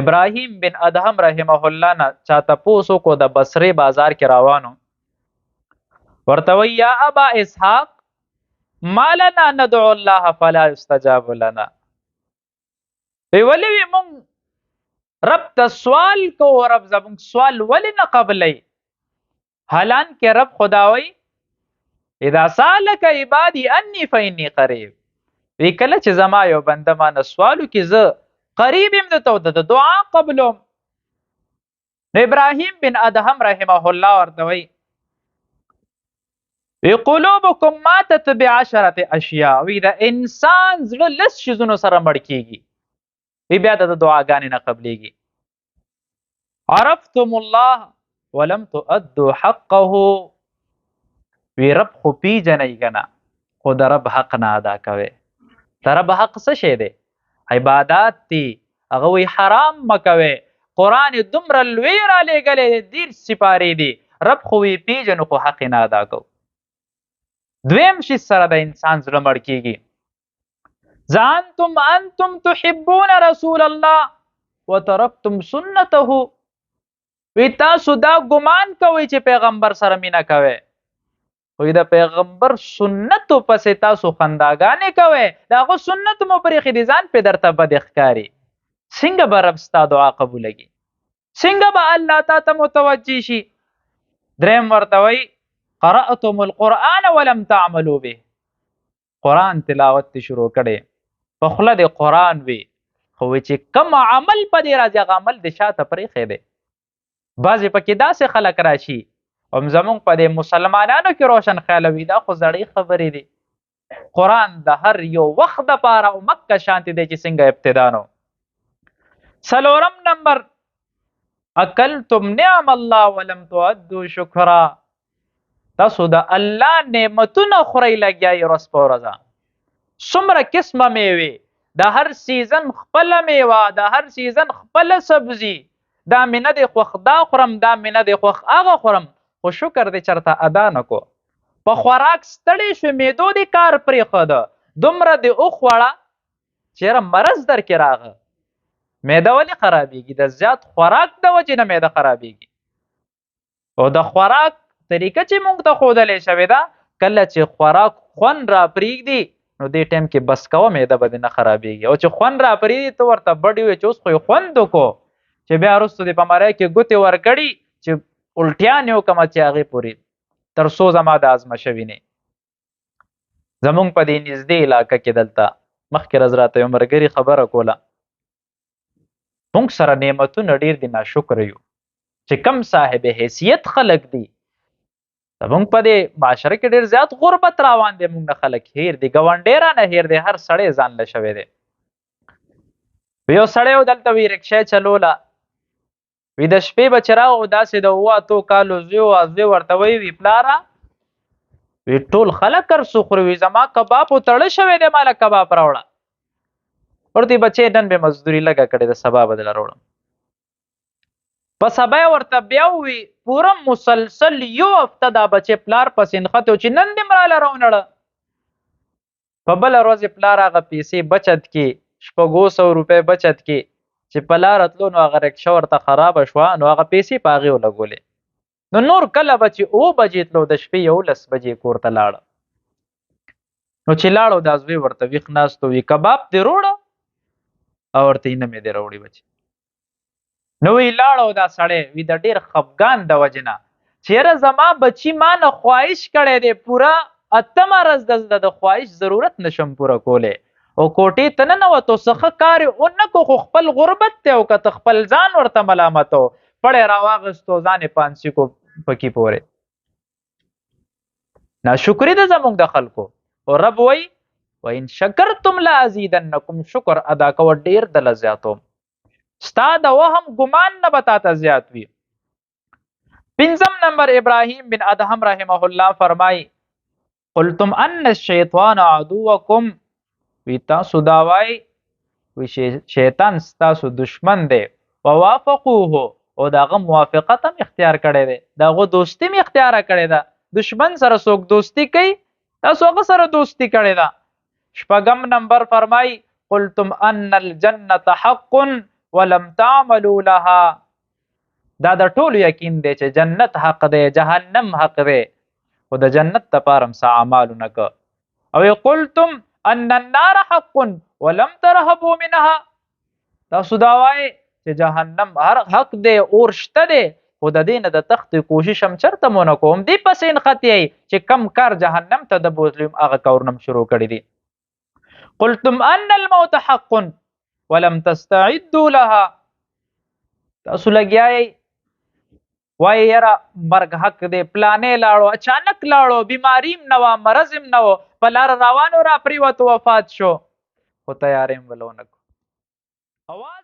ابراهیم بن ادهم رحمه الله نه چاته پوسو کو د بصره بازار کې روانو، ورته وی یا ابا اسحاق ما لنا ندعو الله فلا يستجاب لنا. وی ولی وی مونږ رب ته سوال کو، رب زمونږ سوال ولی نه قبلی؟ حالان کې رب خداوی اذا سالک عبادی انی فانی قریب، وی کله چې زما یو بنده ما نه سوالو کې زه قریب یم د دعا قبلوم. نو ابراهیم بن ادهم رحمه الله ورته وی قلوبکم ماتت بعشرة اشیاء، وی د انسان زړه لس شیزونو سره مړ کیږي، وی بیا د دعاګانې نه قبلیږي. عرفتم الله ولم تؤدوا حقه، وی رب خو پیژنئ کنه خو د رب حق نه ادا کوي. د رب حق څه شی دی؟ عبادات دي، هغه وی حرام مکوي. قرآن دومره لوی را لېږلی دی، 30 سپارې دي، رب خو وی پیژنو خو حق نه ادا کو. دویم شي سره د انسان زړه مړ کیږي. انتم تحبون رسول الله وترکتم سنته، وی تاسو دا ګمان کوئ چې پیغمبر سره مینه کوئ، وی د پیغمبر سنتو پسې تاسو خنداګانې کوئ، د هغه سنت مو پرېښي دي، ځان پې درته بد ښکاري. څنګه به رب ستا دعا قبولوي؟ څنګه به الله تا ته متوجه شي؟ دریم ورته وی قرأتم القرآن ولم تعملوا به، قرآن تلاوت تی شروع کړي، په خوله د قرآن وي خو چې کم عمل په دې راځي هغه عمل د شاته پرېښی دی. بعضې پکې داسې خلک راشي هم زمونږ په دې مسلمانانو کې روشن خیاله وي دا خو زړې خبرې دي. قرآن د هر یو وخت دپاره او مکه شانتې دی چې څنګه ابتدا نو. څلورم نمبر اکلتم نعم الله ولم تؤدوا شکرا، تاسو د الله نعمتونه خورئ لګیایي ورځ په ورځه. څومره قسمه میوې، د هر سیزن خپله میوه، د هر سیزن خپله سبزي، دا مې نه دی خوښ دا خورم، دا مې نه دی خوښ هغه خورم، خو شکر دی چېرته ادا نه کو. په خوراک ستړی شو، معدو دې کار پرېښوده، دومره دې وخوړه چېرې مرض در کې راغه. معده ولې خرابېږي؟ د زیات خوراک د وجې نه معده خرابېږي. او د خوراک طریقه چې موږ ته ښودلی شوې ده، کله چې خوراک خوند را پرېږدي نو دې ټایم کې بس کوه، معده به دې نه خرابېږي. او چې خوند را پرېږدي ته ورته بډ ووایې چې اوس خو یې خوند وکړو، چې بیا وروسته دې په مرۍ کې ګوتې ورکړي چې الټیانې وکړمه چې هغې پورې تر څو زما د ازمه شوي نه. زمونږ په دې نږدې علاقه کې دلته مخکې ورځ راته یو ملګري خبره کوله، مونږ سره نعمتونه ډېر دي، ناشکره یو. چې کم صاحب حیثیت خلک دي زمونږ په دې معاشره کې ډېر زیات غربت روان دی، مونږ نه خلک هیر دي، ګاونډی رانه هیر دی، هر سړی ځان له شوی دی. یو سړی و دلته وي رکشه یې چلوله، وي د شپې به چې راغو داسې د 7 کالو زوی و، زوی ورته وی پلاره وی ټول خلک کرسو خوري، وي زما کباب و تړه شوی دی، ماله کباب راوړه. ورته بچې نن به مزدوري لږه کړې ده، سبا به دله راوړم. په سبا یې ورته بیا ووي پوره مسلسل یو هفته دا بچې پلار پسې نښتی و چې نن دې مراله راونړه. په بله ورځ یې پلار هغه پیسې بچت کې 600 روپۍ بچت کې چې په لاره تلو نو هغه رکشه ورته خرابه شوه، نو هغه پیسې په هغې ولګولې. نو نور کله به چې 9 بجې تلو د شپې 11 بجې کور ته لاړه. نو چې لاړو دا زوی ورته ویښ ناست وي کباب دې روړه، او ورته یې نه مې دې راوړي بچې. نو وی لاړو دا سړی وي د ډېر خفګان د وجې نه چې یاره زما بچي ما نه خواهش کړی دی، پوره 8مه ورځ د خواهش ضرورت نشم پوره کولی، او کوټې ته ننوتو څه ښه کار یې ونه کړو، خو خپل غربت دی او که ته خپل ځان ورته ملامتو، پړی راواغېستو ځان یې پانسي کو پکې پورې. ناشکري ده زموږ د خلکو. او رب وایي وإن شکرتم لأزیدنکم، شکر ادا کوه ډېر دله زیاتوم، ستا د وهم ګمان نه به تا ته زیات وي. 5م نمبر ابراهیم بن ادهم رحمه الله فرمایي قلتم ان الشیطان عدوکم، وی تاسو دا وایي وی شیطان ستاسو دشمن دی، ووافقوه، او د هغه موافقت هم اختیار کړی دی، د هغه دوستي هم اختیاره کړې ده. دشمن سره څوک دوستي کوي، تاسو هغه سره دوستي کړې ده. 6م نمبر فرمایي قلتم ان الجنة حق ولم تعملوا لها. دا د ټولو یقین دی چې جنت حق دی، جهنم حق دی، خو د جنت دپاره هم څه اعمالو نه که. او قلتم ان النار حق ولم ترهبوا منها. تاسو دا وایئ چې جهنم هر حق دی، اور شته دی، خو د دې نه د تختې کوشش هم چېرته مو نه کوو، همدې پسې نښتئ چې کم کار جهنم ته د بوتلو هغه کارونه هم شروع کړي دي. قلتم ان الموت حق ولم تستعدوا لها. تاسو لګیایئ وایي یاره مرګ حق دی، پلانې لاړو، اچانک لاړو، بیماري هم نه وه، مرض هم نه و، په لاره روانو را پرېوتو، وفات شو، خو تیاری هم ولونه کړو. اواز